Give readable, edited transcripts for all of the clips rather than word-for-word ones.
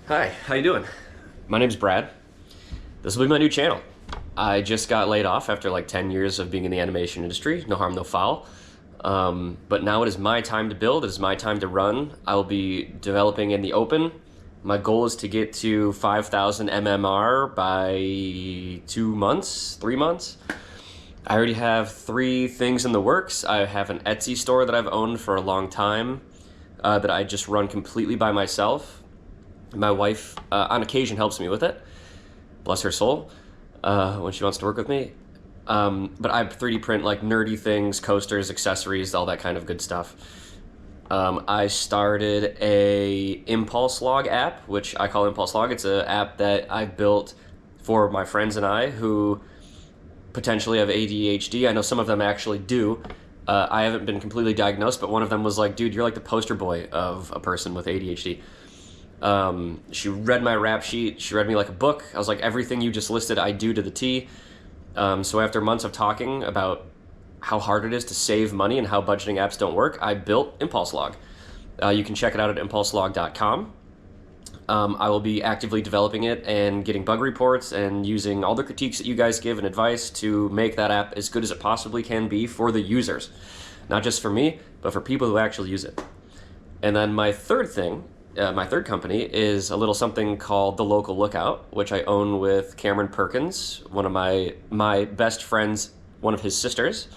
Hi, how you doing? My name's Brad. This will be my new channel. I just got laid off after like 10 years of being in the animation industry. No harm, no foul. But now it is my time to build. It is my time to run. I will be developing in the open. My goal is to get to 5,000 MMR by 2 months, 3 months. I already have 3 things in the works. I have an Etsy store that I've owned for a long time that I just run completely by myself. My wife, on occasion, helps me with it. Bless her soul, when she wants to work with me. But I 3D print like nerdy things, coasters, accessories, all that kind of good stuff. I started a Impulse Log app, which I call Impulse Log. It's an app that I built for my friends and I who potentially have ADHD. I know some of them actually do. I haven't been completely diagnosed, but one of them was like, dude, you're like the poster boy of a person with ADHD. She read my rap sheet. She read me like a book. I was like, everything you just listed, I do to the T. So after months of talking about how hard it is to save money and how budgeting apps don't work, I built Impulse Log. You can check it out at impulselog.com. I will be actively developing it and getting bug reports and using all the critiques that you guys give and advice to make that app as good as it possibly can be for the users. Not just for me, but for people who actually use it. And then my third thing, my third company is a little something called The Local Lookout, which I own with Cameron Perkins, one of my best friends, one of his sisters.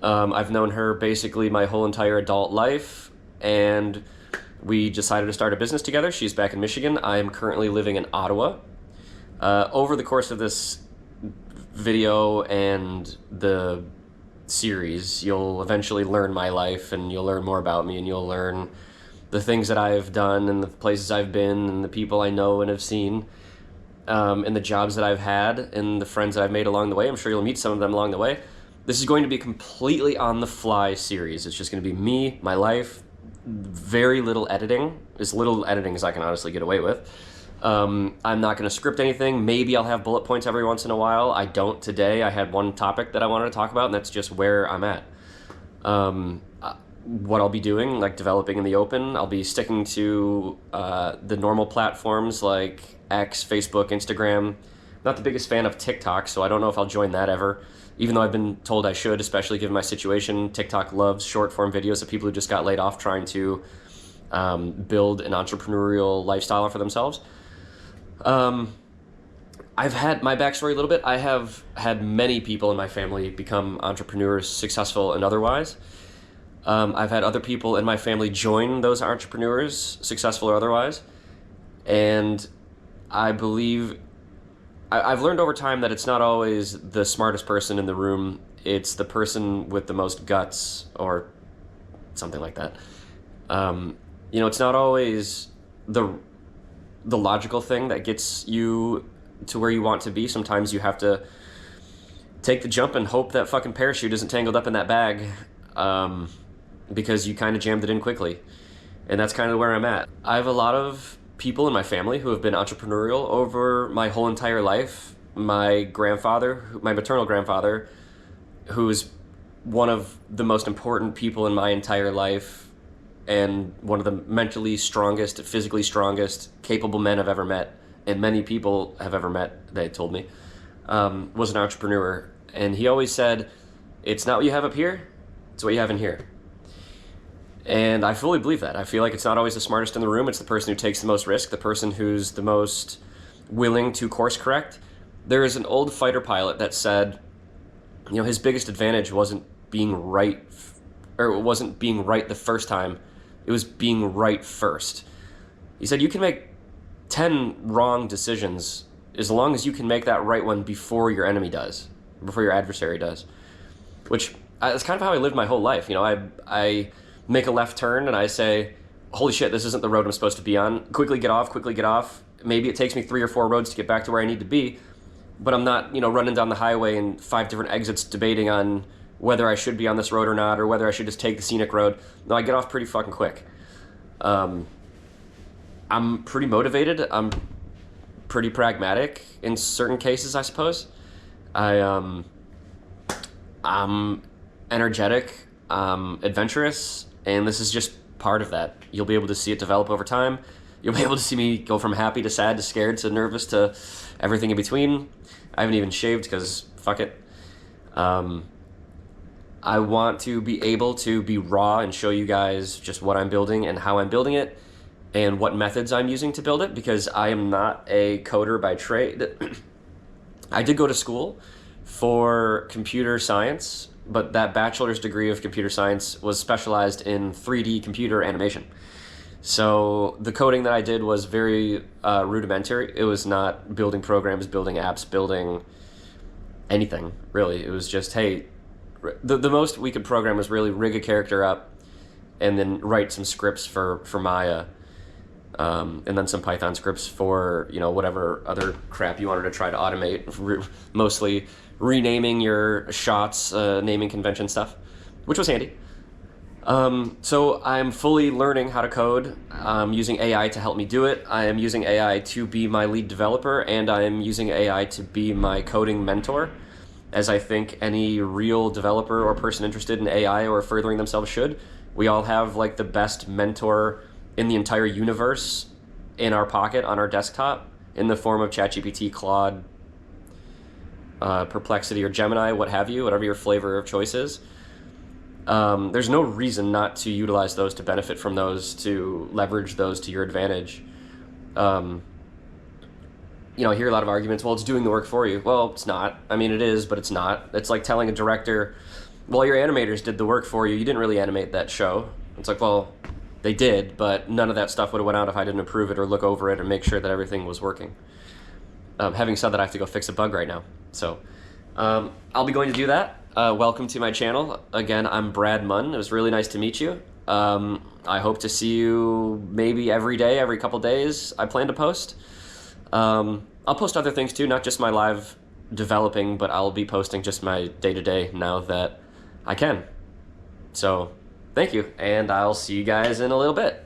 I've known her basically my whole entire adult life, and we decided to start a business together. She's back in Michigan. I am currently living in Ottawa. Over the course of this video and the series, you'll eventually learn my life, and you'll learn more about me, and you'll learn the things that I've done and the places I've been and the people I know and have seen, and the jobs that I've had and the friends that I've made along the way. I'm sure you'll meet some of them along the way. This is going to be a completely on-the-fly series. It's just going to be me, my life, very little editing, as little editing as I can honestly get away with. I'm not going to script anything. Maybe I'll have bullet points every once in a while. I don't today. I had one topic that I wanted to talk about, and that's just where I'm at. What I'll be doing, like developing in the open, I'll be sticking to the normal platforms like X, Facebook, Instagram. Not the biggest fan of TikTok, so I don't know if I'll join that ever, even though I've been told I should, especially given my situation. TikTok loves short-form videos of people who just got laid off trying to build an entrepreneurial lifestyle for themselves. I've had my backstory a little bit. I have had many people in my family become entrepreneurs, successful and otherwise. I've had other people in my family join those entrepreneurs, successful or otherwise, and I believe I've learned over time that it's not always the smartest person in the room, it's the person with the most guts or something like that. It's not always the logical thing that gets you to where you want to be. Sometimes you have to take the jump and hope that fucking parachute isn't tangled up in that bag. Because you kind of jammed it in quickly. And that's kind of where I'm at. I have a lot of people in my family who have been entrepreneurial over my whole entire life. My grandfather, my maternal grandfather, who's one of the most important people in my entire life and one of the mentally strongest, physically strongest, capable men I've ever met, and many people have ever met, they told me, was an entrepreneur. And he always said, it's not what you have up here, it's what you have in here. And I fully believe that. I feel like it's not always the smartest in the room. It's the person who takes the most risk, the person who's the most willing to course correct. There is an old fighter pilot that said, his biggest advantage wasn't being right, or it wasn't being right the first time. It was being right first. He said, you can make 10 wrong decisions as long as you can make that right one before your enemy does, before your adversary does. Which, that's kind of how I lived my whole life. I make a left turn and I say, holy shit, this isn't the road I'm supposed to be on. Quickly get off. Maybe it takes me 3 or 4 roads to get back to where I need to be, but I'm not, running down the highway and 5 different exits debating on whether I should be on this road or not, or whether I should just take the scenic road. No, I get off pretty fucking quick. I'm pretty motivated. I'm pretty pragmatic in certain cases, I suppose. I'm energetic, adventurous, and this is just part of that. You'll be able to see it develop over time. You'll be able to see me go from happy to sad to scared to nervous to everything in between. I haven't even shaved because fuck it. I want to be able to be raw and show you guys just what I'm building and how I'm building it and what methods I'm using to build it, because I am not a coder by trade. I did go to school for computer science, but that bachelor's degree of computer science was specialized in 3D computer animation. So the coding that I did was very rudimentary. It was not building programs, building apps, building anything, really. It was just, hey, the most we could program was really rig a character up and then write some scripts for Maya, and then some Python scripts for, you know, whatever other crap you wanted to try to automate, mostly renaming your shots, naming convention stuff, which was handy. So I'm fully learning how to code. I'm using AI to help me do it. I am using AI to be my lead developer, and I am using AI to be my coding mentor, as I think any real developer or person interested in AI or furthering themselves should. We all have like the best mentor in the entire universe in our pocket on our desktop in the form of ChatGPT, Claude, Perplexity, or Gemini, what have you, whatever your flavor of choice is. There's no reason not to utilize those, to benefit from those, to leverage those to your advantage. You know, I hear a lot of arguments, well, it's doing the work for you. Well, it's not. I mean, it is, but it's not. It's like telling a director, well, your animators did the work for you. You didn't really animate that show. It's like, well, they did, but none of that stuff would have went out if I didn't approve it or look over it and make sure that everything was working. Having said that, I have to go fix a bug right now. So I'll be going to do that. Welcome to my channel. Again, I'm Brad Munn. It was really nice to meet you. I hope to see you maybe every day, every couple days. I plan to post. I'll post other things too, not just my live developing, but I'll be posting just my day-to-day now that I can. So thank you, and I'll see you guys in a little bit.